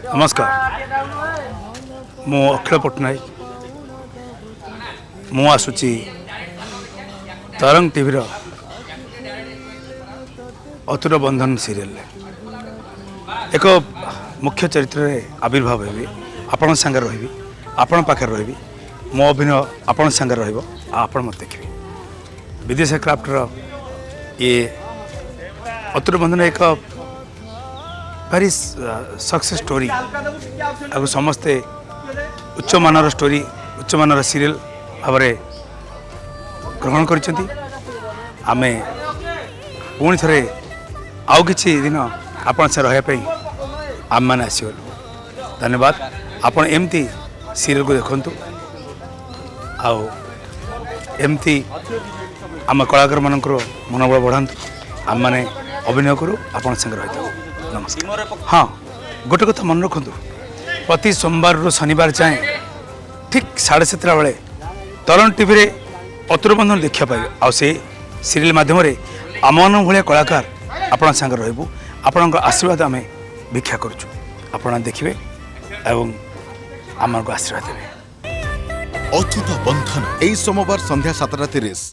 नमस्कार मु अखिल पट्टनायक मु आसुची तरंग टीवी अतुर बंधन सीरियल एक मुख्य चरित्र आविर्भाव हेबी आपण संगे रही आपण पाखे रही मो अभिनय आपण संगे रही मत देखिए विदेश क्राफ्टर ये अतुर बंधन एक भारी सक्सेस स्टोरी आगु समस्ते उच्च मानर स्टोरी उच्च मानर सीरियल भाव ग्रहण करिसेंती आमे पुणी थे आउ किछि दिन आपण से रहा आम मैंने आसगलु धन्यवाद आपण एमती सीरियल को देखंतु आउ एमती आम कलाकार मानकर मनोबल बढ़ातु आम मैंने अभिनय करूँ आपण संगे रही नमस्कार हाँ गोटे कथा मन रखु प्रति सोमवार रु शनिवार जाए ठीक 7:30 बेले तरंग टीवी रे अतुर बंधन देखा पाइबे आ से सीरियल माध्यम आम भाया कलाकार आपण संगे रहबू आपण आशीर्वाद आम भिक्षा करुचु आपण देखिए एवं आम आशीर्वाद देवे अतुर बंधन एई सोमवार संध्या 7:30